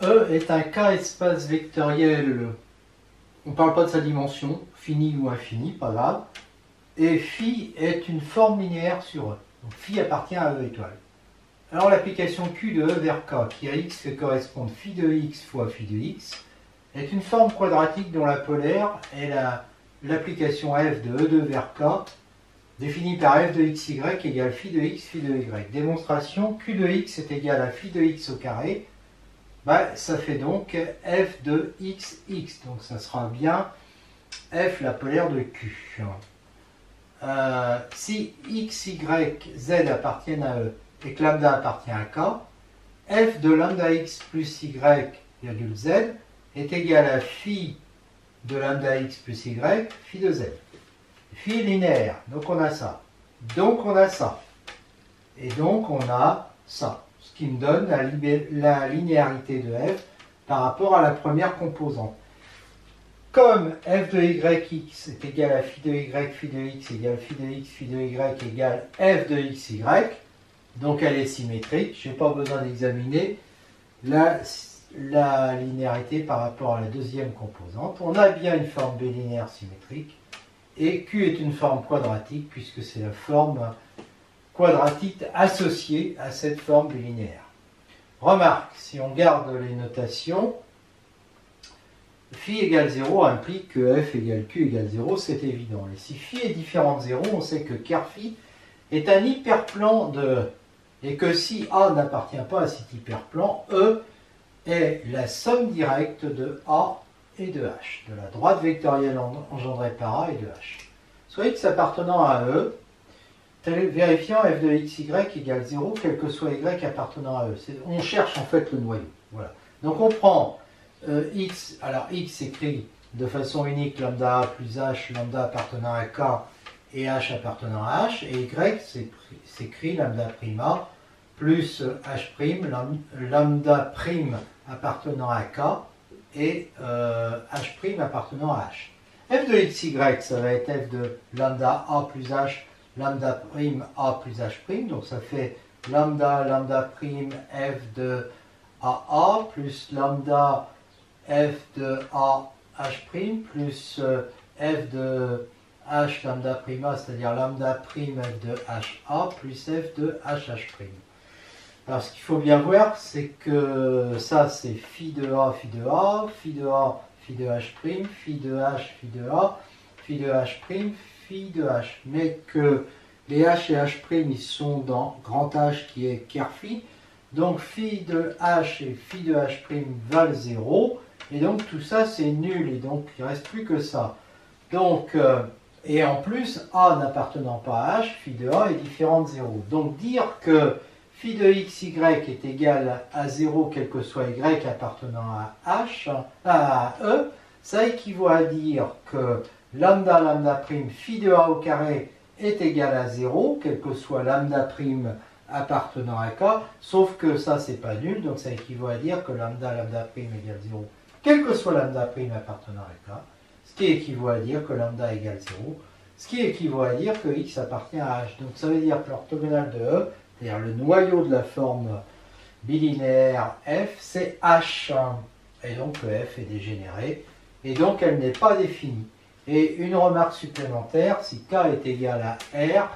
E est un K espace vectoriel, on ne parle pas de sa dimension, finie ou infinie, pas grave, et phi est une forme linéaire sur E. Donc phi appartient à E étoile. Alors l'application Q de E vers K, qui à x fait correspondre phi de x fois phi de x, est une forme quadratique dont la polaire est l'application f de E2 vers K, définie par f de xy égale phi de x, phi de y. Démonstration, Q de x est égal à phi de x au carré. Ça fait donc f de xx, donc ça sera bien f la polaire de Q. Si x, y, z appartiennent à E et que lambda appartient à K, f de lambda x plus y virgule z est égal à phi de lambda x plus y, phi de z. Phi est linéaire, donc on a ça. Donc on a ça. Et donc on a ça. Ce qui me donne la linéarité de f par rapport à la première composante. Comme f de yx est égal à phi de y, phi de x égale phi de x, phi de y égale f de xy, donc elle est symétrique, je n'ai pas besoin d'examiner la linéarité par rapport à la deuxième composante. On a bien une forme bilinéaire symétrique, et Q est une forme quadratique, puisque c'est la forme quadratique associée à cette forme bilinéaire. Remarque, si on garde les notations, phi égale 0 implique que f égale q égale 0, c'est évident. Et si phi est différent de 0, on sait que car phi est un hyperplan de E. Et que si A n'appartient pas à cet hyperplan, E est la somme directe de A et de H, de la droite vectorielle engendrée par A et de H. Soit x appartenant à E, vérifiant f de xy égale 0, quel que soit y appartenant à E. On cherche en fait le noyau. Voilà. Donc on prend x, alors x écrit de façon unique lambda a plus h, lambda appartenant à k et h appartenant à h, et y s'écrit lambda prime a plus h prime, lambda prime appartenant à k et h prime appartenant à h. F de xy, ça va être f de lambda a plus h, lambda prime a plus h prime, donc ça fait lambda prime f de a plus lambda f de a h prime plus f de h lambda prime a, c'est-à-dire lambda prime f de h a plus f de h prime. Alors ce qu'il faut bien voir, c'est que ça c'est phi de a, phi de a, phi de a, phi de h prime, phi de h, phi de a, phi de h prime, phi de h. Mais que les h et h prime, ils sont dans grand H qui est ker phi. Donc phi de h et phi de h prime valent 0. Et donc tout ça c'est nul. Et donc il ne reste plus que ça. Donc, et en plus, a n'appartenant pas à h, phi de a est différent de 0. Donc dire que phi de xy est égal à 0, quel que soit y appartenant à h, à e, ça équivaut à dire que lambda prime phi de a au carré est égal à 0, quel que soit lambda prime appartenant à k, sauf que ça c'est pas nul, donc ça équivaut à dire que lambda prime égale 0, quel que soit lambda prime appartenant à k, ce qui équivaut à dire que lambda égale 0, ce qui équivaut à dire que x appartient à h. Donc ça veut dire que l'orthogonale de E, c'est-à-dire le noyau de la forme bilinéaire f, c'est h, et donc que f est dégénéré, et donc elle n'est pas définie. Et une remarque supplémentaire, si k est égal à r,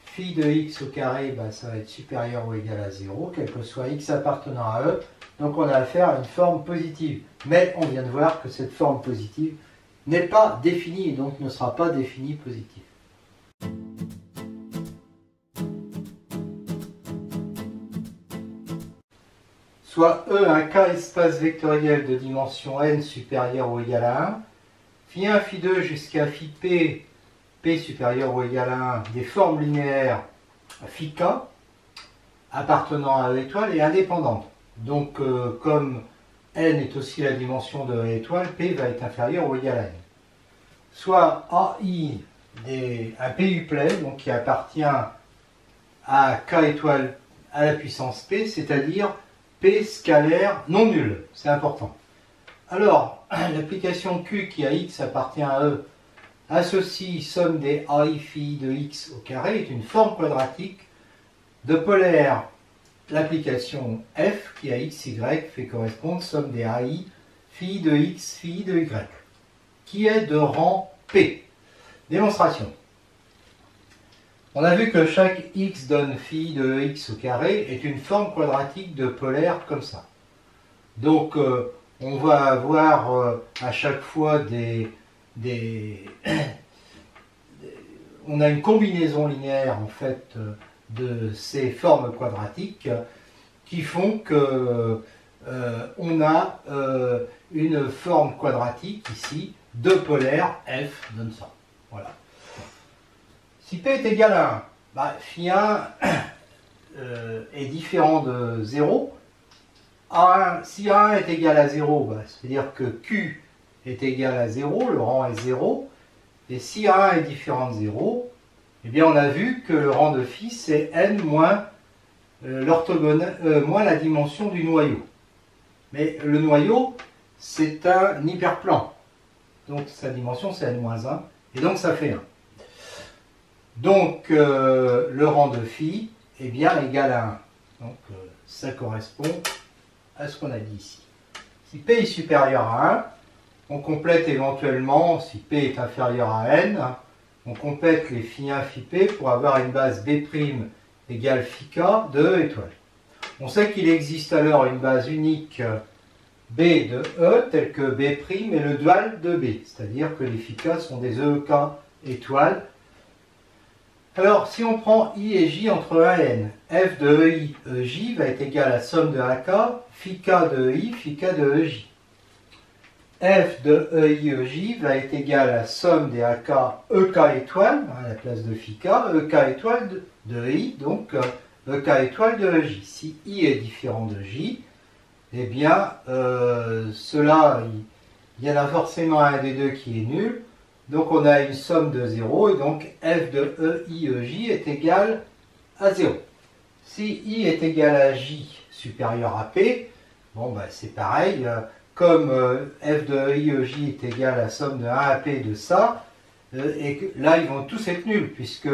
phi de x au carré, ça va être supérieur ou égal à 0, quel que soit x appartenant à E, donc on a affaire à une forme positive. Mais on vient de voir que cette forme positive n'est pas définie, et donc ne sera pas définie positive. Soit E un K espace vectoriel de dimension n supérieure ou égale à 1, phi 1, phi 2 jusqu'à phi p, p supérieur ou égal à 1, des formes linéaires phi k appartenant à E étoile et indépendantes. Donc comme n est aussi la dimension de E étoile, p va être inférieur ou égal à n. Soit AI, un PU-play, donc qui appartient à k étoile à la puissance p, c'est-à-dire p scalaire non nul, c'est important. Alors, l'application Q qui à x appartient à E associe somme des AI phi de x au carré est une forme quadratique de polaire l'application f qui a x, y fait correspondre somme des AI phi de x, phi de y, qui est de rang P. Démonstration. On a vu que chaque x donne phi de x au carré est une forme quadratique de polaire comme ça. Donc on va avoir à chaque fois on a une combinaison linéaire en fait de ces formes quadratiques qui font que on a une forme quadratique ici de polaire f donne ça. Voilà. Si P est égal à 1, bah, phi 1 est différent de 0. Si A1 est égal à 0, bah, c'est-à-dire que Q est égal à 0, le rang est 0. Et si A1 est différent de 0, eh bien on a vu que le rang de phi c'est n moins, moins la dimension du noyau. Mais le noyau, c'est un hyperplan. Donc sa dimension c'est n-1, et donc ça fait 1. Donc le rang de phi est bien égal à 1. Donc ça correspond à ce qu'on a dit ici. Si P est supérieur à 1, on complète éventuellement, si P est inférieur à n, on complète les phi 1, phi P pour avoir une base B' égale phi K de E étoile. On sait qu'il existe alors une base unique B de E telle que B' est le dual de B, c'est-à-dire que les phi K sont des EK étoiles. Alors, si on prend I et J entre 1 et n, f de EI, EJ va être égal à la somme de AK, phi K de EI, phi K de EJ. F de EI, EJ va être égal à la somme des AK, EK étoile, à la place de phi K, EK étoile de EI, donc EK étoile de EJ. Si I est différent de J, eh bien, cela, il y en a forcément un des deux qui est nul. Donc on a une somme de 0 et donc f de EI, EJ est égal à 0. Si I est égal à J supérieur à P, bon bah c'est pareil, comme f de EI, EJ est égal à la somme de 1 à P de ça, et que, là ils vont tous être nuls puisque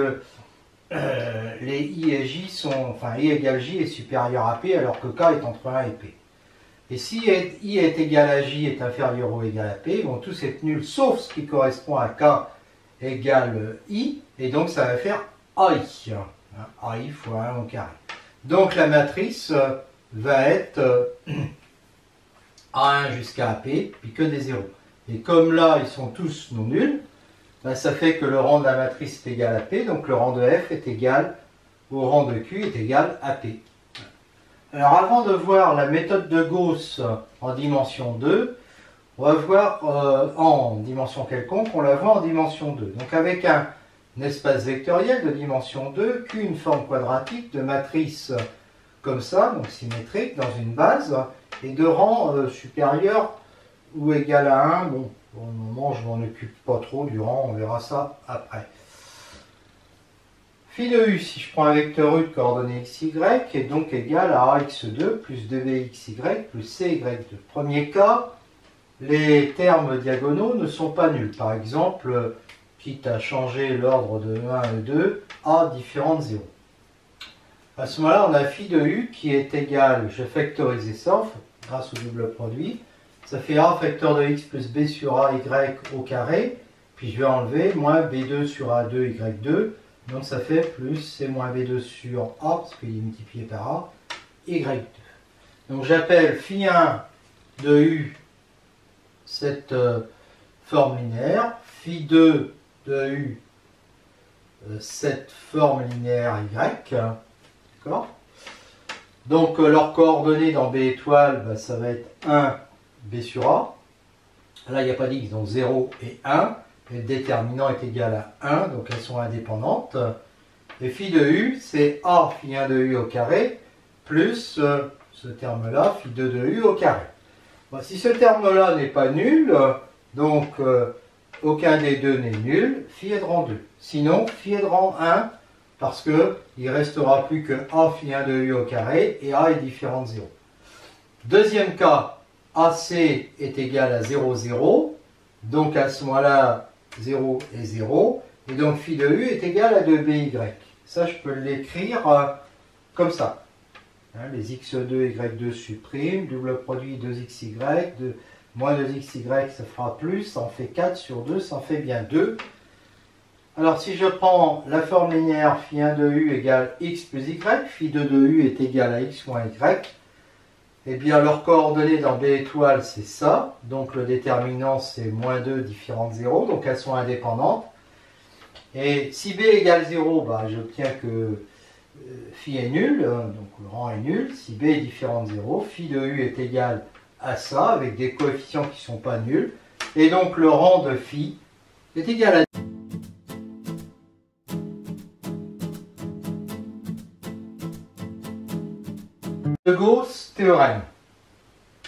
les I et J sont, enfin I égale J est supérieur à P alors que K est entre 1 et P. Et si I est égal à J est inférieur ou égal à P, ils vont tous être nuls, sauf ce qui correspond à K égale I, et donc ça va faire AI. AI fois 1 au carré. Donc la matrice va être A1 jusqu'à AP, puis que des zéros. Et comme là, ils sont tous non nuls, ben, ça fait que le rang de la matrice est égal à P, donc le rang de F est égal au rang de Q est égal à P. Alors avant de voir la méthode de Gauss en dimension 2, on va voir en dimension quelconque, on la voit en dimension 2. Donc avec un espace vectoriel de dimension 2, Q une forme quadratique de matrice comme ça, donc symétrique, dans une base, et de rang supérieur ou égal à 1. Bon, pour le moment je m'en occupe pas trop du rang, on verra ça après. Phi de U, si je prends un vecteur U de coordonnées xy, est donc égal à ax2 plus 2bxy plus cy2. Premier cas, les termes diagonaux ne sont pas nuls. Par exemple, quitte à changer l'ordre de 1 et 2, A différent de 0. À ce moment-là, on a phi de U qui est égal, je vais factoriser ça grâce au double produit, ça fait A facteur de x plus B sur A y au carré, puis je vais enlever moins B2 sur A2 y2, donc ça fait plus C moins B2 sur A, parce qu'il est multiplié par A, Y2. Donc j'appelle phi 1 de U cette forme linéaire, phi 2 de U cette forme linéaire Y. D'accord ? Donc leurs coordonnées dans B étoile, bah, ça va être 1 B sur A. Là, il n'y a pas d'X, donc 0 et 1. Et le déterminant est égal à 1, donc elles sont indépendantes. Et phi de U, c'est A phi 1 de U au carré, plus ce terme-là, phi 2 de U au carré. Bon, si ce terme-là n'est pas nul, donc aucun des deux n'est nul, phi est de rang 2. Sinon, phi est de rang 1, parce qu'il ne restera plus que A phi 1 de U au carré, et A est différent de 0. Deuxième cas, AC est égal à 0, 0. Donc à ce moment-là, 0 et 0. Et donc phi de U est égal à 2BY. Ça, je peux l'écrire comme ça. Hein, les x2, y2 suppriment, double produit 2xy, moins 2xy, ça fera plus, ça en fait 4 sur 2, ça en fait bien 2. Alors si je prends la forme linéaire phi1 de u égale x plus y, phi2 de u est égal à x moins y, eh bien leurs coordonnées dans B étoile c'est ça, donc le déterminant c'est moins 2 différentes 0, donc elles sont indépendantes. Et si B égale 0, bah, j'obtiens que phi est nul, donc le rang est nul. Si B est différent de 0, phi de u est égal à ça, avec des coefficients qui ne sont pas nuls. Et donc le rang de phi est égal à de Gauss théorème.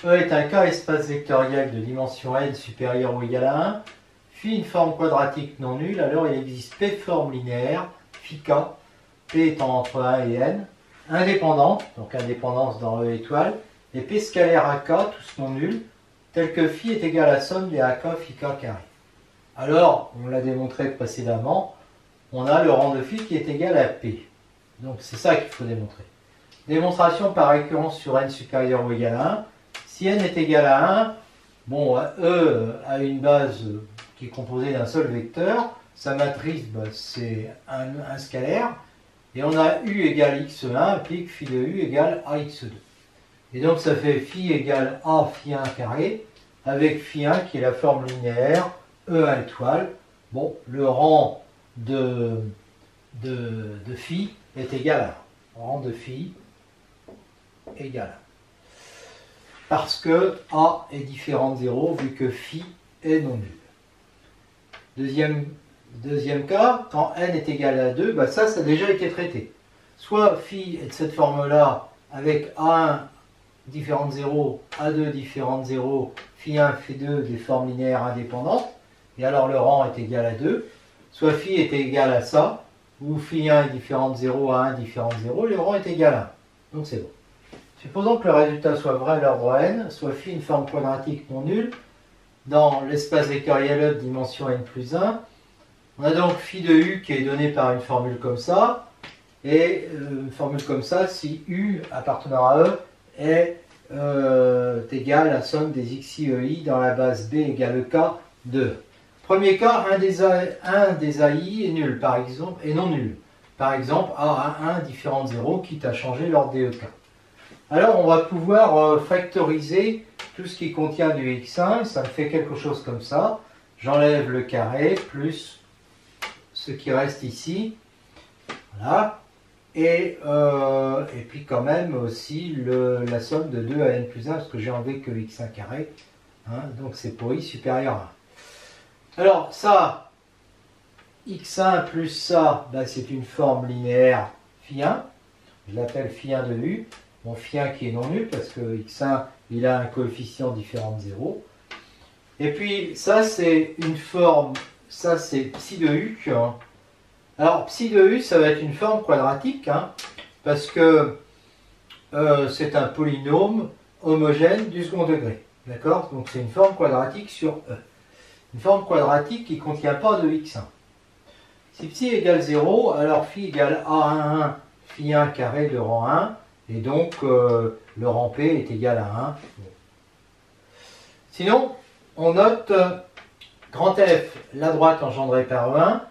E est un cas espace vectoriel de dimension n supérieure ou égale à 1. Phi une forme quadratique non nulle, alors il existe P forme linéaire, phi k, P étant entre 1 et n, indépendante, donc indépendance dans E étoile, et P scalaire AK, tous non nuls, tel que phi est égal à la somme des AK phi k carré. Alors, on l'a démontré précédemment, on a le rang de phi qui est égal à P. Donc c'est ça qu'il faut démontrer. Démonstration par récurrence sur n supérieur ou égal à 1. Si n est égal à 1, bon, E a une base qui est composée d'un seul vecteur. Sa matrice, bah, c'est un scalaire. Et on a u égale x1, implique phi de u égale ax2. Et donc ça fait phi égale a phi 1 carré, avec phi 1 qui est la forme linéaire, E1 étoile. Bon, le rang de phi est égal à 1. Rang de phi égale à 1. Parce que a est différent de 0, vu que phi est non nul. Deuxième cas, quand n est égal à 2, bah ça a déjà été traité. Soit phi est de cette forme-là, avec a1 différent de 0, a2 différent de 0, phi 1, phi 2 des formes linéaires indépendantes, et alors le rang est égal à 2. Soit phi est égal à ça, ou phi 1 est différent de 0, a1 différent de 0, le rang est égal à 1. Donc c'est bon. Supposons que le résultat soit vrai à l'ordre n, soit phi une forme quadratique non nulle, dans l'espace vectoriel E de dimension n plus 1, on a donc phi de u qui est donné par une formule comme ça, et une formule comme ça si u appartenant à E est égal à la somme des xi et i dans la base B égale k de. Premier cas, un des AI est nul, par exemple, et non nul. Par exemple, A1 différent de 0, quitte à changer l'ordre des EK. Alors on va pouvoir factoriser tout ce qui contient du x1, ça me fait quelque chose comme ça. J'enlève le carré plus ce qui reste ici. Voilà. Et puis quand même aussi la somme de 2 à n plus 1, parce que j'ai enlevé que x1 carré. Hein, donc c'est pour i supérieur à 1. Alors ça, x1 plus ça, ben, c'est une forme linéaire phi 1. Je l'appelle phi 1 de u. Mon phi 1 qui est non nul parce que x1 il a un coefficient différent de 0. Et puis ça c'est une forme, ça c'est psi de u. Hein. Alors psi de u ça va être une forme quadratique hein, parce que c'est un polynôme homogène du second degré. D'accord? Donc c'est une forme quadratique sur E. Une forme quadratique qui ne contient pas de x1. Si psi égale 0, alors phi égale a11 phi 1 carré de rang 1. Et donc, le rang P est égal à 1. Sinon, on note grand F, la droite engendrée par E1,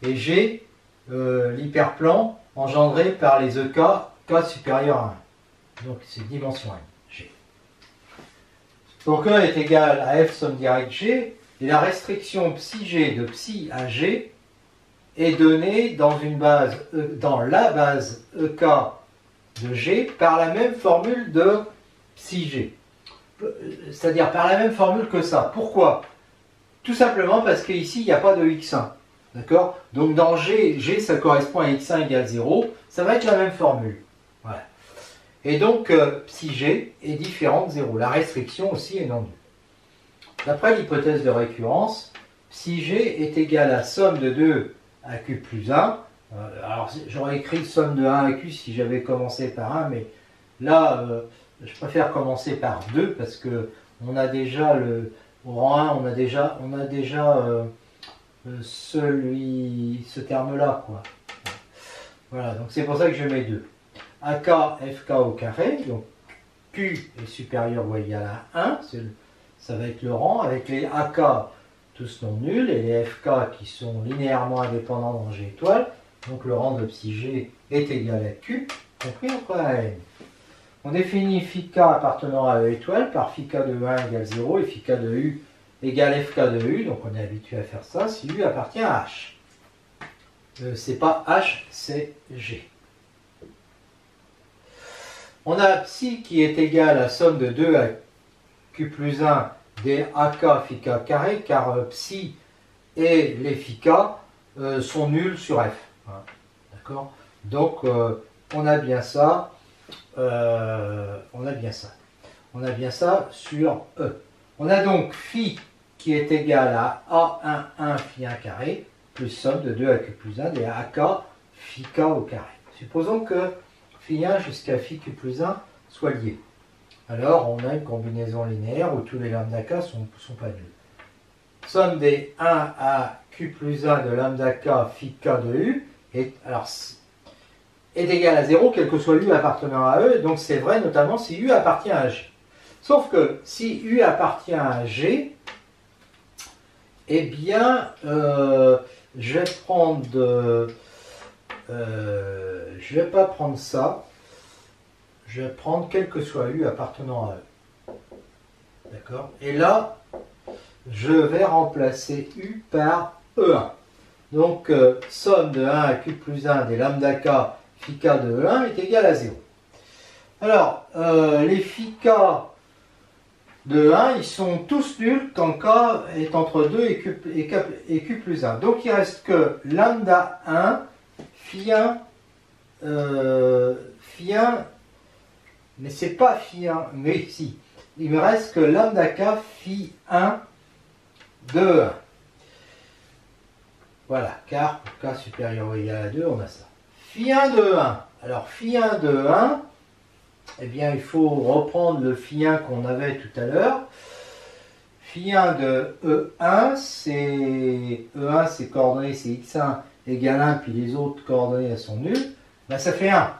et G, l'hyperplan, engendré par les EK, K supérieur à 1. Donc, c'est dimension n, G. Donc, E est égal à F somme directe G, et la restriction psi G de psi à G est donnée dans une base, dans la base EK de G par la même formule de psi G. C'est-à-dire par la même formule que ça. Pourquoi? Tout simplement parce qu'ici, il n'y a pas de x1. D'accord? Donc dans G, G ça correspond à x1 égale 0. Ça va être la même formule. Voilà. Et donc, psi G est différent de 0. La restriction aussi est non nulle. D'après l'hypothèse de récurrence, psi G est égal à somme de 2 à q plus 1. Alors j'aurais écrit somme de 1 à q si j'avais commencé par 1, mais là je préfère commencer par 2 parce que on a déjà au rang 1 on a déjà ce terme là quoi. Voilà, donc c'est pour ça que je mets 2. AK FK au carré, donc Q est supérieur ou égal à 1, ça va être le rang, avec les AK tous non nuls, et les FK qui sont linéairement indépendants dans G étoile, donc le rang de psi G est égal à Q, compris entre A et N. On définit phi K appartenant à E étoile par phi K de 1 égale 0 et phi K de U égale FK de U, donc on est habitué à faire ça, si U appartient à H. C'est pas H, c'est G. On a psi qui est égal à somme de 2 à Q plus 1 des AK phi K carré, car psi et les phi K sont nuls sur F. Voilà. D'accord? Donc on a bien ça. On a bien ça sur E. On a donc phi qui est égal à A11 phi 1 carré plus somme de 2 à Q plus 1 des AK phi K au carré. Supposons que phi 1 jusqu'à phi Q plus 1 soit lié. Alors on a une combinaison linéaire où tous les lambda K sont pas nuls. Somme des 1 à Q plus 1 de lambda K phi K de U est égal à 0, quel que soit U appartenant à E, donc c'est vrai notamment si U appartient à G. Sauf que si U appartient à G, eh bien, je vais prendre, je vais pas prendre ça, je vais prendre quel que soit U appartenant à E. D'accord? Et là, je vais remplacer U par E1. Donc, somme de 1 à Q plus 1 des lambda K phi K de E1 est égal à 0. Alors, les phi K de 1, ils sont tous nuls quand K est entre 2 et Q plus 1. Donc, il reste que lambda 1, phi 1, mais c'est pas phi 1, mais si. Il me reste que lambda K phi 1 de 1. Voilà, car pour K supérieur ou égal à 2, on a ça. Phi 1 de 1. Alors, phi 1 de 1, eh bien, il faut reprendre le phi 1 qu'on avait tout à l'heure. Phi 1 de E1, c'est coordonnées, c'est x1 égale 1, puis les autres coordonnées, elles sont nulles. Ben, ça fait 1.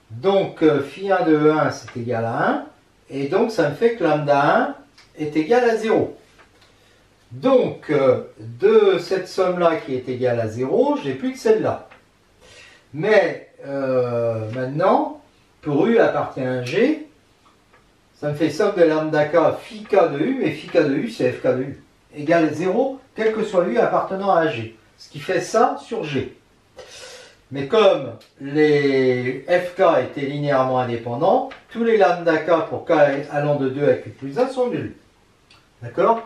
Donc, phi 1 de E1, c'est égal à 1. Et donc, ça me fait que lambda 1 est égal à 0. Donc, de cette somme-là qui est égale à 0, j'ai plus que celle-là. Mais maintenant, pour U appartient à G, ça me fait somme de lambda K phi K de U, et phi K de U, c'est FK de U, égale 0, quel que soit U appartenant à G. Ce qui fait ça sur G. Mais comme les FK étaient linéairement indépendants, tous les lambda K pour K allant de 2 à Q plus 1 sont nuls. D'accord?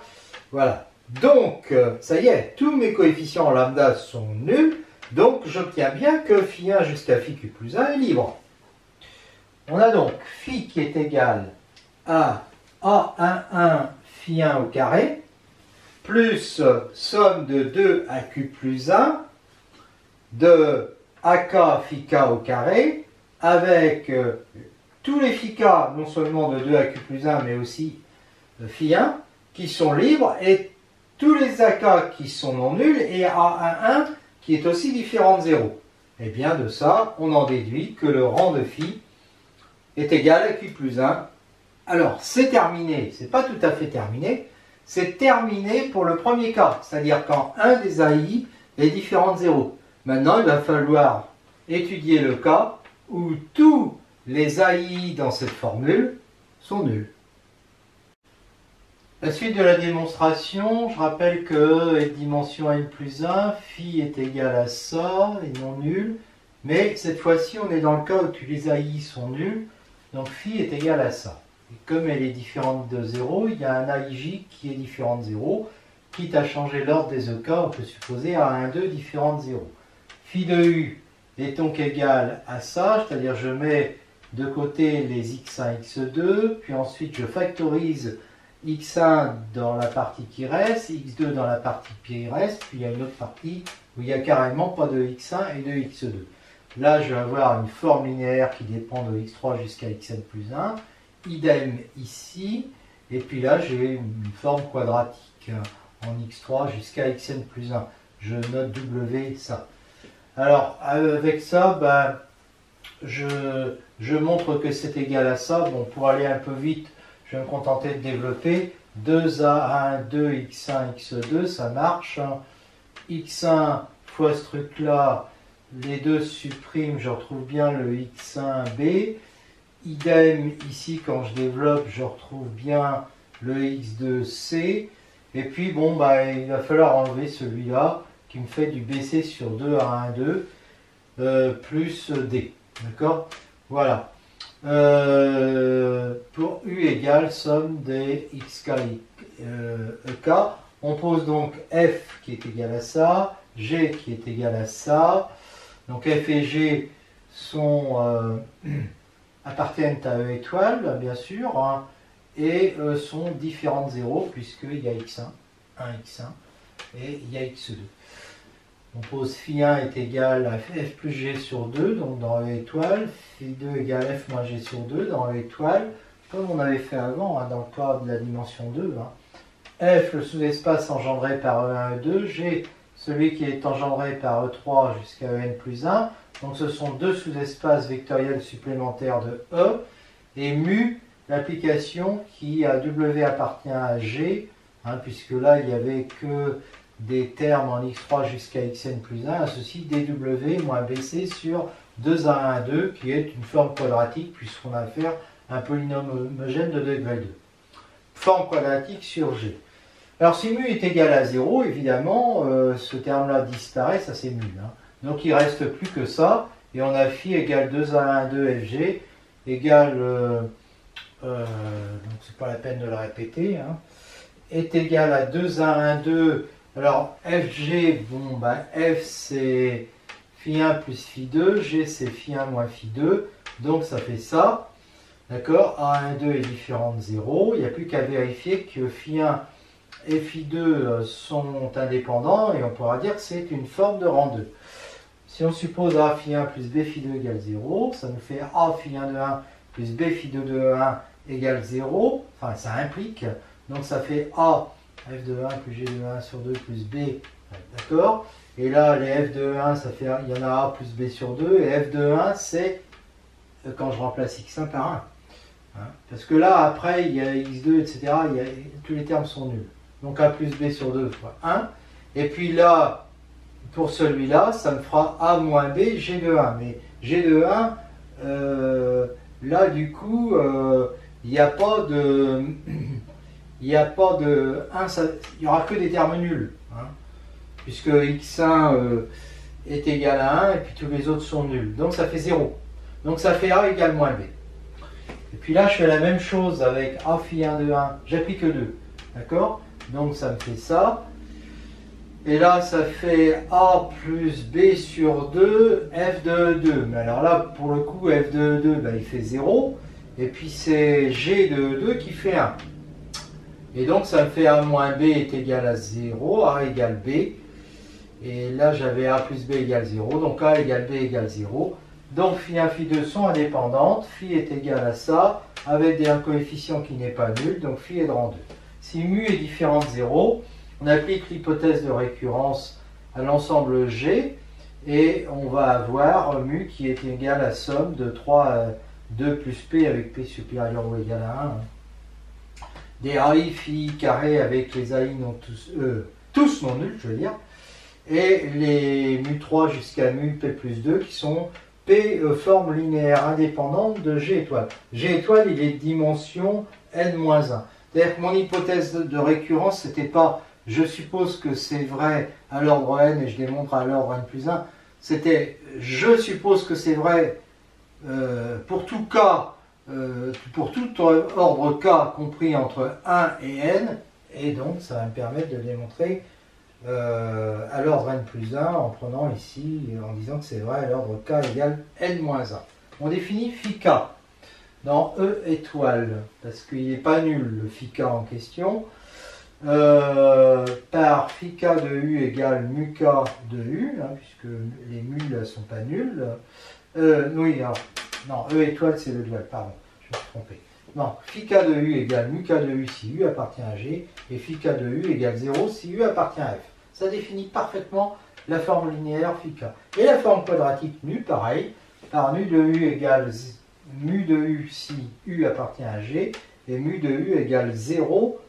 Voilà. Donc, ça y est, tous mes coefficients en lambda sont nuls, donc j'obtiens bien que phi 1 jusqu'à phi Q plus 1 est libre. On a donc phi qui est égal à A11 phi 1 au carré, plus somme de 2 à Q plus 1 de AK phi K au carré, avec tous les phi K, non seulement de 2 à Q plus 1, mais aussi phi 1, qui sont libres, et tous les AK qui sont non nuls, et A11 qui est aussi différent de 0. Et bien de ça, on en déduit que le rang de phi est égal à Q plus 1. Alors, c'est terminé, c'est pas tout à fait terminé, c'est terminé pour le premier cas, c'est-à-dire quand un des AI est différent de 0. Maintenant, il va falloir étudier le cas où tous les AI dans cette formule sont nuls. La suite de la démonstration, je rappelle que avec dimension n plus 1, phi est égal à ça, et non nul. Mais cette fois-ci, on est dans le cas où tous les AI sont nuls, donc phi est égal à ça. Et comme elle est différente de 0, il y a un AIJ qui est différent de 0. Quitte à changer l'ordre des EK, on peut supposer A12 différent de 0. Phi de U est donc égal à ça, c'est-à-dire je mets de côté les x1, x2, puis ensuite je factorise x1 dans la partie qui reste, x2 dans la partie qui reste, puis il y a une autre partie où il n'y a carrément pas de x1 et de x2. Là, je vais avoir une forme linéaire qui dépend de x3 jusqu'à xn plus 1, idem ici, et puis là, j'ai une forme quadratique en x3 jusqu'à xn plus 1. Je note W ça. Alors, avec ça, je montre que c'est égal à ça. Bon, pour aller un peu vite, je vais me contenter de développer. 2A1, 2, x1, x2, ça marche. x1 fois ce truc-là, les deux suppriment, je retrouve bien le x1b. Idem, ici, quand je développe, je retrouve bien le x2c. Et puis, bon, bah, il va falloir enlever celui-là, qui me fait du bc sur 2 à 1, 2, plus d. D'accord? Voilà. Pour u égale somme des xk ek. On pose donc f qui est égal à ça, g qui est égal à ça. Donc f et g sont, appartiennent à E étoile, bien sûr, hein, et sont différents de 0, puisqu'il y a x1, 1x1, et il y a x2. On pose phi1 est égal à f plus g sur 2, donc dans E étoile, phi2 égale f moins g sur 2 dans E étoile, comme on avait fait avant, hein, dans le cas de la dimension 2. Hein. F, le sous-espace engendré par E1, E2, G, celui qui est engendré par E3 jusqu'à En plus 1. Donc ce sont deux sous-espaces vectoriels supplémentaires de E. Et mu, l'application qui à W appartient à G, hein, puisque là il n'y avait que des termes en x3 jusqu'à xn plus 1, à ceci dw moins bc sur 2a1, 2, qui est une forme quadratique, puisqu'on a affaire à un polynôme homogène de degré 2. Forme quadratique sur G. Alors si mu est égal à 0, évidemment, ce terme-là disparaît, ça c'est mu. Hein. Donc il ne reste plus que ça, et on a phi égale 2a1, 2 fg, égale, donc c'est pas la peine de le répéter, hein, est égal à 2a1, 2. Alors fg, bon, bah, f c'est phi1 plus phi2, g c'est phi1 moins phi2, donc ça fait ça. D'accord, A1, 2 est différent de 0, il n'y a plus qu'à vérifier que phi1 et phi2 sont indépendants, et on pourra dire que c'est une forme de rang 2. Si on suppose A phi1 plus B phi2 égale 0, ça nous fait A phi1 de 1 plus B phi2 de 1 égale 0, enfin ça implique, donc ça fait A f de 1 plus g de 1 sur 2 plus b, d'accord? Et là, les f de 1, ça fait, il y en a a plus b sur 2, et f de 1, c'est quand je remplace x1 par 1. Hein? Parce que là, après, il y a x2, etc., tous les termes sont nuls. Donc a plus b sur 2 fois 1. Et puis là, pour celui-là, ça me fera a moins b, g de 1. Mais g de 1, là, du coup, il n'y a pas de... Il n'y a pas de 1, il n'y aura que des termes nuls, hein, puisque x1 est égal à 1 et puis tous les autres sont nuls. Donc ça fait 0. Donc ça fait a égale moins b. Et puis là, je fais la même chose avec a phi 1 de 1. J'applique 2. D'accord? Donc ça me fait ça. Et là, ça fait a plus b sur 2, f de 2. Mais alors là, pour le coup, f de 2, ben, il fait 0. Et puis c'est g de 2 qui fait 1. Et donc ça me fait a moins b est égal à 0, a égale b. Et là j'avais a plus b égale 0, donc a égale b égale 0. Donc phi 1, phi 2 sont indépendantes, phi est égal à ça, avec un coefficient qui n'est pas nul, donc phi est de rang 2. Si mu est différent de 0, on applique l'hypothèse de récurrence à l'ensemble G, et on va avoir mu qui est égal à somme de 3 à 2 plus p avec p supérieur ou égal à 1. Des AI phi carré avec les AI non tous non nuls, je veux dire, et les mu3 jusqu'à mu p plus 2 qui sont p formes linéaires indépendantes de G étoile. G étoile, il est dimension n-1. C'est-à-dire que mon hypothèse de récurrence, c'était pas je suppose que c'est vrai à l'ordre n et je démontre à l'ordre n plus 1, c'était je suppose que c'est vrai pour tout cas. Pour tout ordre K compris entre 1 et n, et donc ça va me permettre de démontrer à l'ordre n plus 1 en prenant ici, en disant que c'est vrai à l'ordre K égale n-1. On définit phi K dans E étoile, parce qu'il n'est pas nul le phi K en question, par phi K de U égale mu K de U, hein, puisque les mu ne sont pas nuls. Oui, alors, non, E étoile c'est le dual, pardon, je me suis trompé. Non, phi k de U égale mu k de U si U appartient à G, et phi k de U égale 0 si U appartient à F. Ça définit parfaitement la forme linéaire phi k. Et la forme quadratique nue, pareil, par mu de u égale mu de u si u appartient à G, et mu de u égale 0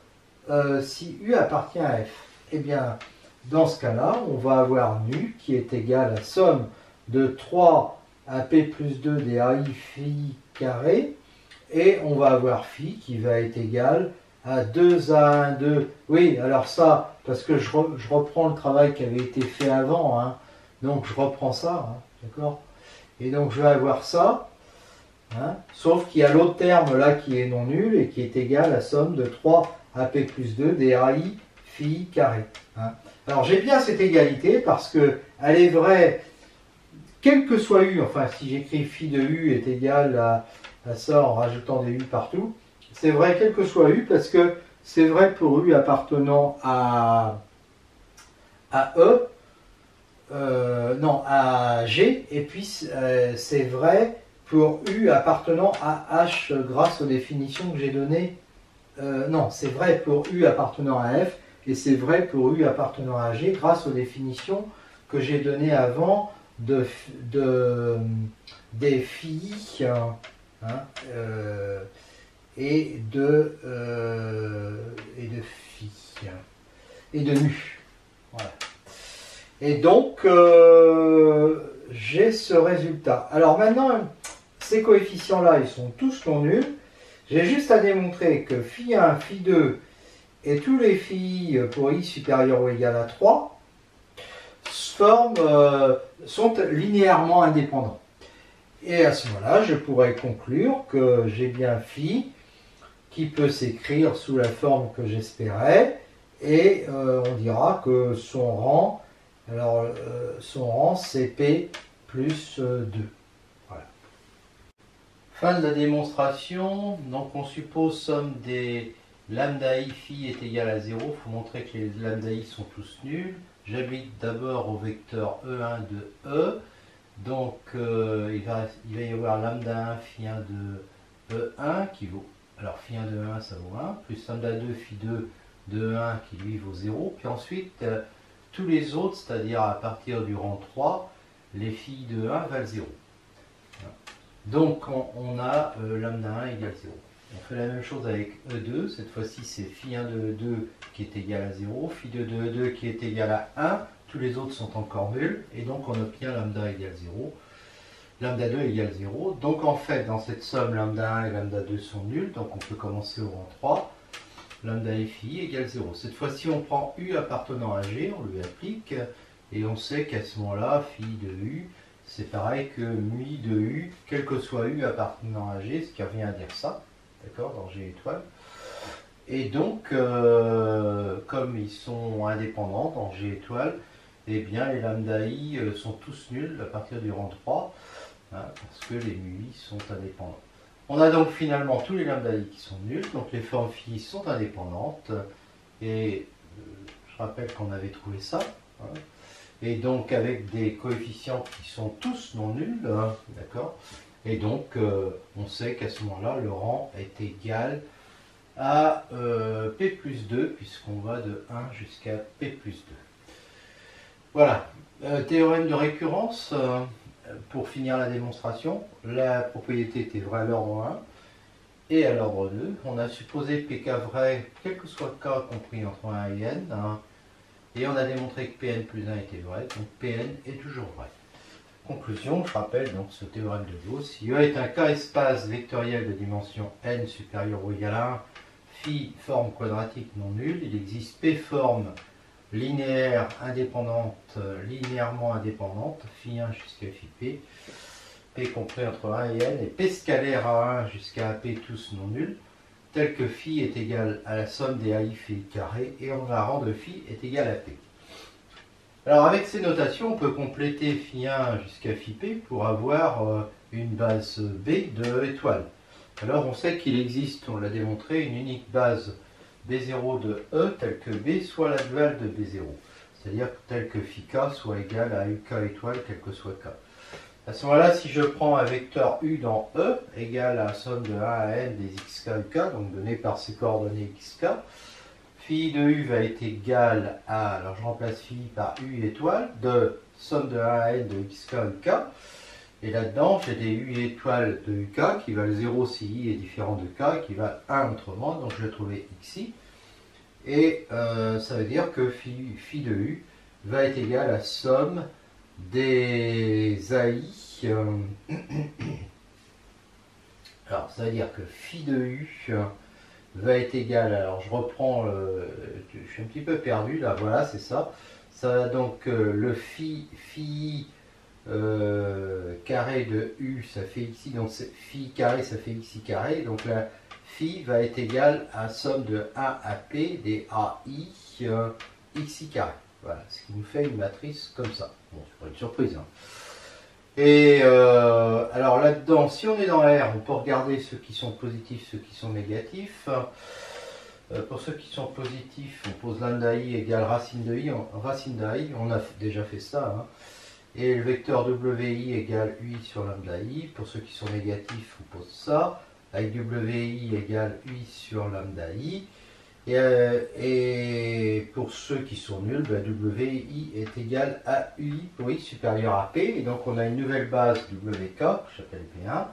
si u appartient à F. Eh bien, dans ce cas-là, on va avoir nu qui est égal à somme de 3 à p plus 2 des AI phi carré, et on va avoir phi qui va être égal à 2 à 1, 2. Oui, alors ça, parce que je reprends le travail qui avait été fait avant, hein, donc je reprends ça, hein, d'accord? Et donc je vais avoir ça, hein, sauf qu'il y a l'autre terme là qui est non nul et qui est égal à somme de 3 à p plus 2 des AI phi carré. Hein. Alors j'ai bien cette égalité parce que elle est vraie, quel que soit u, enfin si j'écris phi de u est égal à ça en rajoutant des u partout, c'est vrai quel que soit u parce que c'est vrai pour u appartenant à E, non, à G, et puis c'est vrai pour U appartenant à H grâce aux définitions que j'ai données. Non, c'est vrai pour U appartenant à F, et c'est vrai pour U appartenant à G grâce aux définitions que j'ai données avant des phi hein, et de phi et de nu. Voilà. Et donc, j'ai ce résultat. Alors maintenant, ces coefficients-là, ils sont tous non nuls. J'ai juste à démontrer que phi 1, phi 2 et tous les phi pour i supérieur ou égal à 3 sont linéairement indépendants. Et à ce moment-là, je pourrais conclure que j'ai bien phi qui peut s'écrire sous la forme que j'espérais, et on dira que son rang, alors son rang c'est P plus 2. Voilà. Fin de la démonstration. Donc on suppose somme des lambda i phi est égal à 0. Il faut montrer que les lambda i sont tous nuls. J'habite d'abord au vecteur E1 de E. Donc il va y avoir lambda 1 phi 1 de E1 qui vaut, alors phi 1 de E1 ça vaut 1, plus lambda 2 phi 2 de E1 qui lui vaut 0, puis ensuite tous les autres, c'est-à-dire à partir du rang 3, les phi de 1 valent 0. Donc on a lambda 1 égale 0. On fait la même chose avec E2, cette fois-ci c'est phi 1 de E2 qui est égal à 0, phi 2 de E2 qui est égal à 1, tous les autres sont encore nuls, et donc on obtient lambda égale 0, lambda 2 égale 0. Donc en fait, dans cette somme, lambda 1 et lambda 2 sont nuls, donc on peut commencer au rang 3. Lambda et phi égale 0. Cette fois-ci, on prend u appartenant à G, on lui applique, et on sait qu'à ce moment-là, phi de u, c'est pareil que mu i de u, quel que soit u appartenant à G, ce qui revient à dire ça, d'accord, dans G étoile. Et donc, comme ils sont indépendants dans G étoile, eh bien les lambda i sont tous nuls à partir du rang 3, hein, parce que les mu i sont indépendants. On a donc finalement tous les lambda i qui sont nuls, donc les formes phi sont indépendantes, et je rappelle qu'on avait trouvé ça, hein, et donc avec des coefficients qui sont tous non nuls, hein, d'accord, et donc on sait qu'à ce moment-là, le rang est égal à P plus 2, puisqu'on va de 1 jusqu'à P plus 2. Voilà, théorème de récurrence. Pour finir la démonstration, la propriété était vraie à l'ordre 1 et à l'ordre 2. On a supposé pk vrai, quel que soit k compris entre 1 et n, hein, et on a démontré que pn plus 1 était vrai, donc pn est toujours vrai. Conclusion, je rappelle donc ce théorème de Gauss. Si E est un K-espace vectoriel de dimension n supérieure ou égale à 1, phi forme quadratique non nulle, il existe P forme linéaire indépendante, linéairement indépendante, phi 1 jusqu'à phi p, p compris entre 1 et n, et p scalaire à 1 jusqu'à p tous non nuls, tel que phi est égal à la somme des AI phi carré, et on a un rang de phi est égal à p. Alors avec ces notations, on peut compléter phi 1 jusqu'à phi p pour avoir une base B de E étoile. Alors on sait qu'il existe, on l'a démontré, une unique base B0 de E telle que B soit la duale de B0. C'est-à-dire telle que phi k soit égal à UK étoile quel que soit k. À ce moment-là, si je prends un vecteur U dans E égal à la somme de 1 à n des xk uk, donc donné par ces coordonnées xk, phi de U va être égal à, alors je remplace phi par U étoile, de somme de 1 à n de xk uk, Et là-dedans, j'ai des U étoiles de UK qui valent 0 si I est différent de K, qui valent 1 autrement, donc je vais trouver XI. Et ça veut dire que phi de U va être égal à la somme des AI. Alors, ça veut dire que phi de U va être égal, alors je reprends, je suis un petit peu perdu là, voilà, c'est ça. Ça va donc le phi carré de U, ça fait xi, donc phi carré, ça fait xi carré, donc la phi va être égal à somme de 1 à p des AI xi carré. Voilà, ce qui nous fait une matrice comme ça. Bon, c'est pas une surprise, hein. Et alors là-dedans, si on est dans R, on peut regarder ceux qui sont positifs, ceux qui sont négatifs. Pour ceux qui sont positifs, on pose lambda i égale racine de i, racine d'ai, on a déjà fait ça, hein. Et le vecteur wi égale ui sur lambda i. Pour ceux qui sont négatifs, on pose ça, avec wi égale ui sur lambda i. Et pour ceux qui sont nuls, ben, wi est égal à ui pour x supérieur à p. Et donc on a une nouvelle base wk, que j'appelle P1.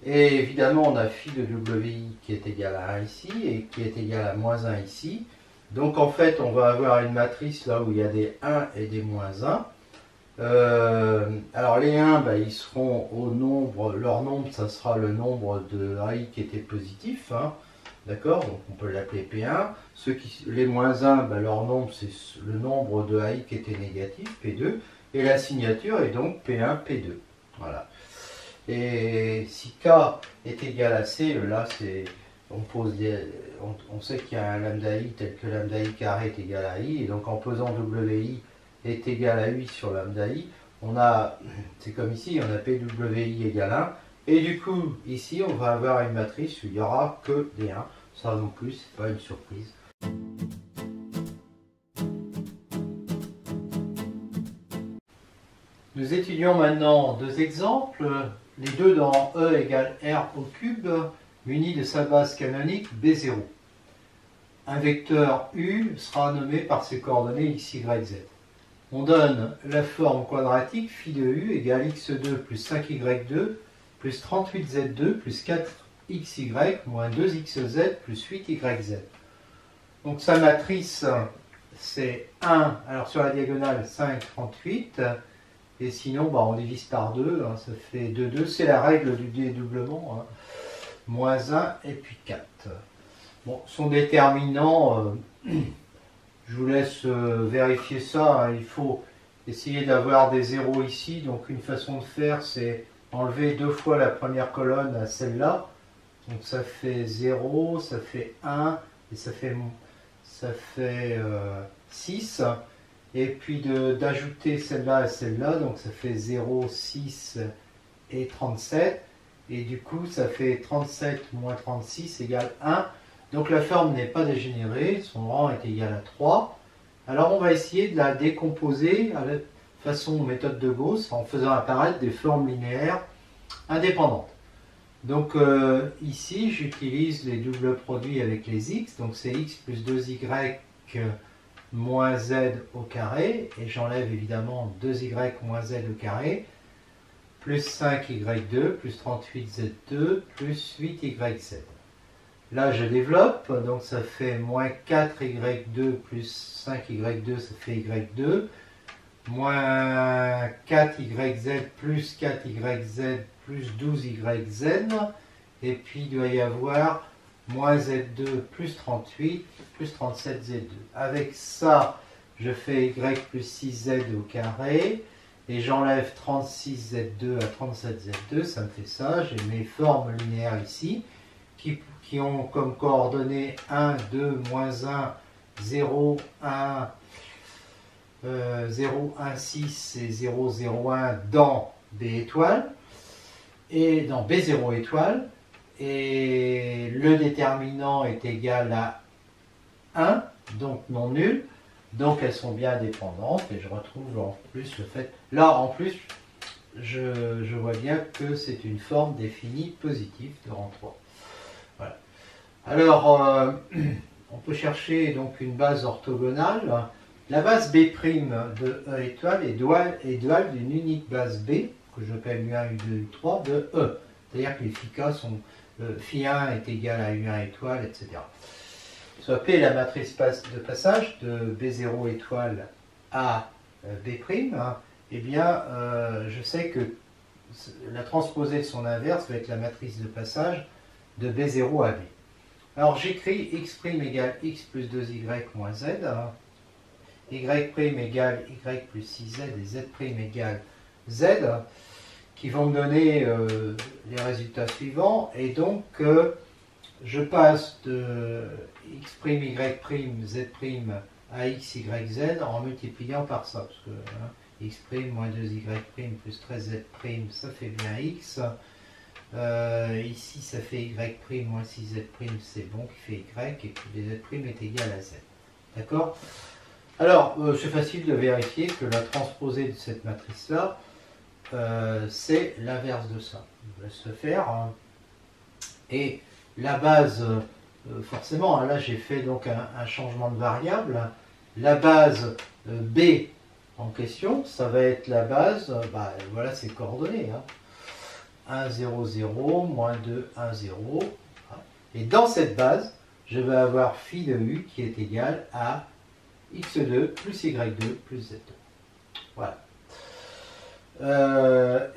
Et évidemment, on a phi de wi qui est égal à 1 ici et qui est égal à moins 1 ici. Donc en fait, on va avoir une matrice là où il y a des 1 et des moins 1. Alors les 1, ben, ils seront au nombre, leur nombre, ça sera le nombre de AI qui était positif, hein. D'accord, donc on peut l'appeler P1. Les moins 1, ben, leur nombre, c'est le nombre de AI qui était négatif, P2. Et la signature est donc P1, P2. Voilà. Et si K est égal à C, là, on sait qu'il y a un lambda I tel que lambda I carré est égal à I. Et donc en posant WI est égal à UI sur lambda I, c'est comme ici, on a PWI égale 1. Et du coup, ici, on va avoir une matrice où il n'y aura que des 1. Ça non plus, c'est pas une surprise. Nous étudions maintenant deux exemples, les deux dans E égale R au cube, muni de sa base canonique B0. Un vecteur U sera nommé par ses coordonnées x, y, z. On donne la forme quadratique phi de U égale x2 plus 5y2 plus 38z2 plus 4xy moins 2xz plus 8yz. Donc sa matrice, c'est 1, alors sur la diagonale 5, 38, et sinon bah, on divise par 2, hein, ça fait 2, 2, c'est la règle du dédoublement, hein, moins 1 et puis 4. Bon, son déterminant, je vous laisse vérifier ça, hein, il faut essayer d'avoir des zéros ici, donc une façon de faire c'est enlever deux fois la première colonne à celle-là, donc ça fait 0, ça fait 1, et ça fait 6, et puis d'ajouter celle-là à celle-là, donc ça fait 0, 6 et 37, et du coup ça fait 37 moins 36 égale 1, donc la forme n'est pas dégénérée, son rang est égal à 3, alors on va essayer de la décomposer à la façon méthode de Gauss en faisant apparaître des formes linéaires indépendantes. Donc ici, j'utilise les doubles produits avec les x, donc c'est x plus 2y moins z au carré, et j'enlève évidemment 2y moins z au carré, plus 5y2, plus 38z2, plus 8yz. Là, je développe, donc ça fait moins 4y2 plus 5y2, ça fait y2, moins 4yz plus 4yz plus 12yz, et puis il doit y avoir moins z2 plus 38 plus 37z2. Avec ça, je fais y plus 6z au carré, et j'enlève 36z2 à 37z2, ça me fait ça, j'ai mes formes linéaires ici, qui ont comme coordonnées 1, 2, moins 1, 0, 1, 0, 1, 6 et 0, 0, 1 dans B étoile, et dans B0 étoile, et le déterminant est égal à 1, donc non nul, donc elles sont bien indépendantes, et je retrouve en plus le fait, là en plus, je vois bien que c'est une forme définie positive de rang 3. Voilà. Alors, on peut chercher donc une base orthogonale. La base B' de E étoile est duale d'une unique base B que j'appelle U1, U2, U3 de E. C'est-à-dire que les phi k sont phi 1 est égal à U1 étoile, etc. Soit P est la matrice de passage de B0 étoile à B', hein, eh bien, je sais que la transposée de son inverse va être la matrice de passage de B0 à B. Alors j'écris x' égale x plus 2y moins z, hein, y' égale y plus 6z et z' égale z, qui vont me donner les résultats suivants. Et donc, je passe de x', y', z' à x, y, z en multipliant par ça. Parce que hein, x' moins 2y' plus 13z', ça fait bien x. Ici, ça fait y' moins 6z', c'est bon, qui fait y, et puis les z' est égal à z. D'accord? Alors, c'est facile de vérifier que la transposée de cette matrice-là, c'est l'inverse de ça. Je vous laisse le faire. Hein. Et la base, forcément, hein, là j'ai fait donc un changement de variable. La base B en question, ça va être la base, voilà ses coordonnées. Hein. 1, 0, 0, moins 2, 1, 0. Et dans cette base, je vais avoir phi de U qui est égal à x2 plus y2 plus z2. Voilà.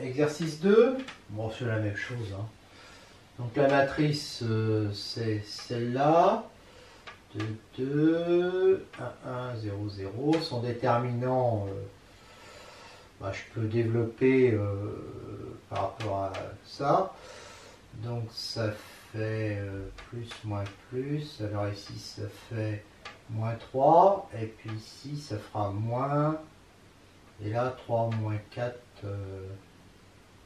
Exercice 2, bon c'est la même chose. Hein. Donc la matrice c'est celle-là. 2, 2, 1, 1, 0, 0. Son déterminant, je peux développer par rapport à ça. Donc ça fait plus, moins, plus. Alors ici ça fait moins 3. Et puis ici ça fera moins. Et là 3 moins 4,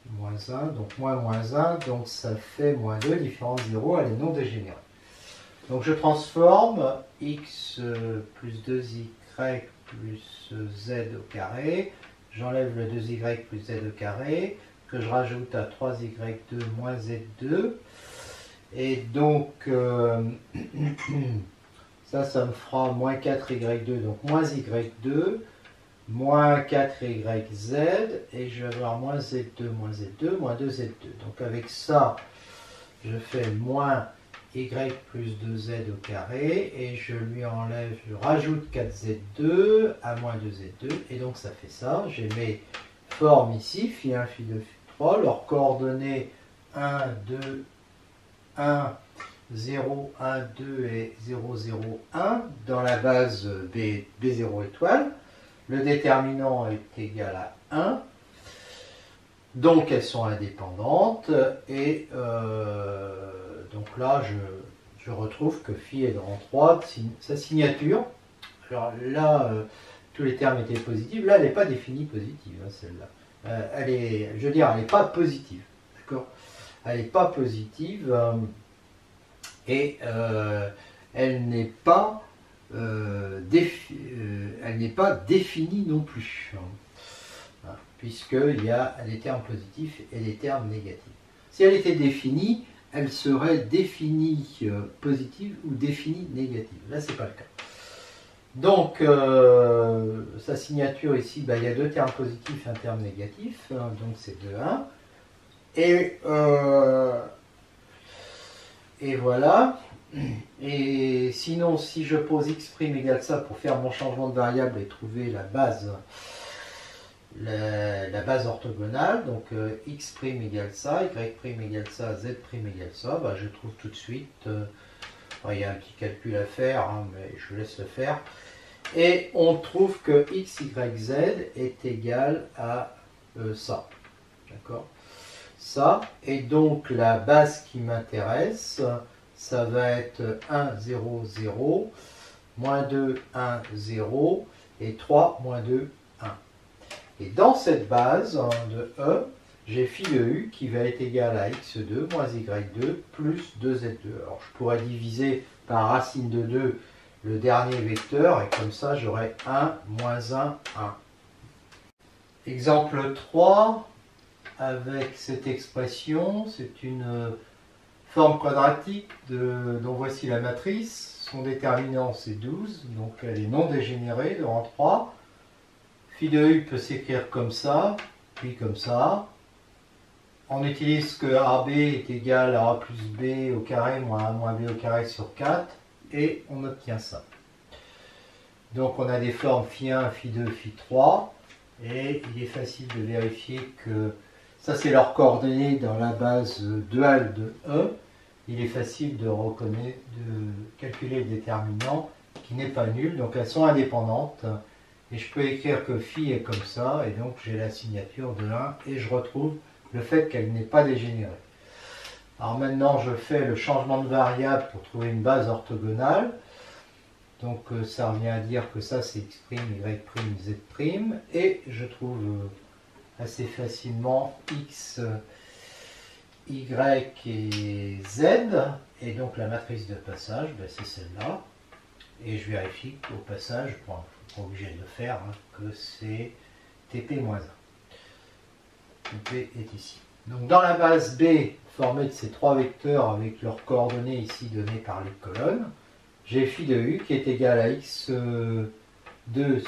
moins 1. Donc moins, moins 1. Donc ça fait moins 2. Différence 0, elle est non dégénérée. Donc je transforme x plus 2y plus z au carré. J'enlève le 2y plus z au carré, que je rajoute à 3y2 moins z2. Et donc, ça me fera moins 4y2, donc moins y2, moins 4yz, et je vais avoir moins z2, moins z2, moins 2z2. Donc avec ça, je fais moins y plus 2z au carré, et je lui enlève, je rajoute 4z2 à moins 2z2, et donc ça fait ça. J'ai mes formes ici, phi 1, phi 2, phi 3, leurs coordonnées 1, 2, 1, 0, 1, 2 et 0, 0, 1 dans la base B0 étoile. Le déterminant est égal à 1. Donc elles sont indépendantes et donc là je retrouve que phi est de rang 3, sa signature. Alors là tous les termes étaient positifs, là elle n'est pas définie positive, hein, celle-là. Elle n'est pas positive, d'accord? Elle n'est pas positive et elle n'est pas définie non plus. Puisqu'il y a des termes positifs et des termes négatifs. Si elle était définie, elle serait définie positive ou définie négative. Là, ce n'est pas le cas. Donc, sa signature ici, il y a deux termes positifs et un terme négatif. Hein, donc, c'est 2, 1. Et voilà. Et sinon, si je pose x' égale ça pour faire mon changement de variable et trouver la base orthogonale, donc x' égale ça, y' égale ça, z' égale ça, je trouve tout de suite, il y a un petit calcul à faire, hein, mais je vous laisse le faire, et on trouve que x, y, z est égal à ça, d'accord? Ça, et donc la base qui m'intéresse, ça va être 1, 0, 0, moins 2, 1, 0, et 3, moins 2, 1. Et dans cette base de E, j'ai phi de U qui va être égal à x2 moins y2 plus 2z2. Alors je pourrais diviser par racine de 2 le dernier vecteur et comme ça j'aurai 1, moins 1, 1. Exemple 3, avec cette expression, c'est une forme quadratique dont voici la matrice. Son déterminant c'est 12, donc elle est non dégénérée de rang 3. Phi de U peut s'écrire comme ça, puis comme ça. on utilise que AB est égal à A plus B au carré moins A moins B au carré sur 4 et on obtient ça. Donc on a des formes phi1, phi2, phi3 et il est facile de vérifier que ça c'est leurs coordonnées dans la base duale de E. Il est facile de reconnaître, de calculer le déterminant qui n'est pas nul, donc elles sont indépendantes. Et je peux écrire que phi est comme ça, et donc j'ai la signature de 1, et je retrouve le fait qu'elle n'est pas dégénérée. Alors maintenant, je fais le changement de variable pour trouver une base orthogonale. Donc ça revient à dire que ça c'est x', y', z', et je trouve assez facilement x, y et z, et donc la matrice de passage, ben, c'est celle-là. Et je vérifie qu'au passage, bon, je suis pas obligé de le faire, hein, que c'est TP-1. TP est ici. Donc dans la base B, formée de ces trois vecteurs avec leurs coordonnées ici données par les colonnes, j'ai phi de u qui est égal à x2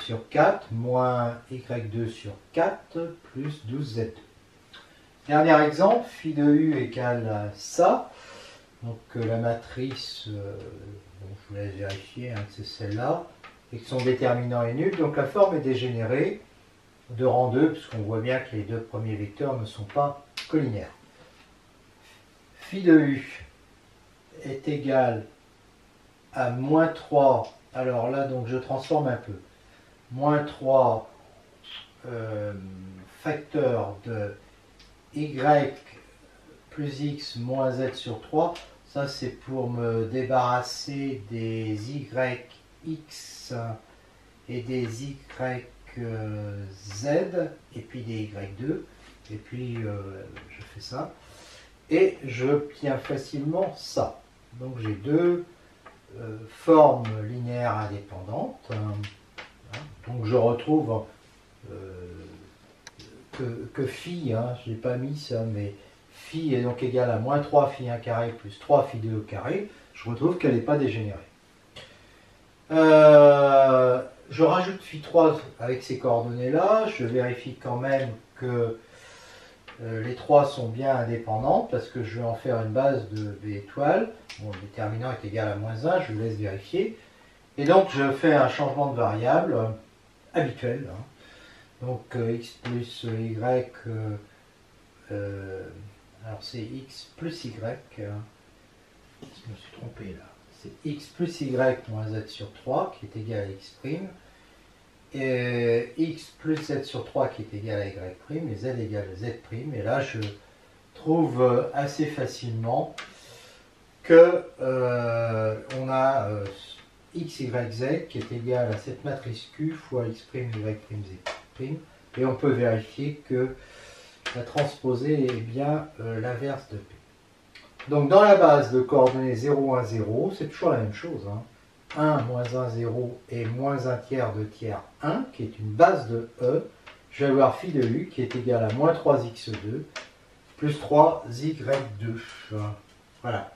sur 4 moins y2 sur 4 plus 12z2. Dernier exemple, phi de u égale à ça. Donc la matrice, bon, je vous laisse vérifier hein, que c'est celle-là, et que son déterminant est nul. Donc la forme est dégénérée de rang 2, puisqu'on voit bien que les deux premiers vecteurs ne sont pas collinaires. Phi de u est égal à moins 3, alors là donc je transforme un peu, moins 3 facteurs de y plus x moins z sur 3, ça c'est pour me débarrasser des yx et des yz et puis des y2, et puis je fais ça, et j'obtiens facilement ça. Donc j'ai deux formes linéaires indépendantes, donc je retrouve que phi, hein, je n'ai pas mis ça, mais phi est donc égal à moins 3 phi 1 carré plus 3 phi 2 au carré, je retrouve qu'elle n'est pas dégénérée. Je rajoute phi 3 avec ces coordonnées-là, je vérifie quand même que les trois sont bien indépendantes parce que je vais en faire une base de B étoile. Bon, le déterminant est égal à moins 1, je vous laisse vérifier. Et donc je fais un changement de variable habituel. Hein. Donc x plus y, alors c'est x plus y, je me suis trompé là, c'est x plus y moins z sur 3 qui est égal à x', et x plus z sur 3 qui est égal à y', et z égale à z', et là je trouve assez facilement que on a x, y, z qui est égal à cette matrice Q fois x', y', z', et on peut vérifier que la transposée est bien l'inverse de P. Donc dans la base de coordonnées 0, 1, 0, c'est toujours la même chose. Hein. 1, moins 1, 0 et moins 1 tiers de tiers 1, qui est une base de E. Je vais avoir phi de u qui est égal à moins 3x2 plus 3y2. Voilà.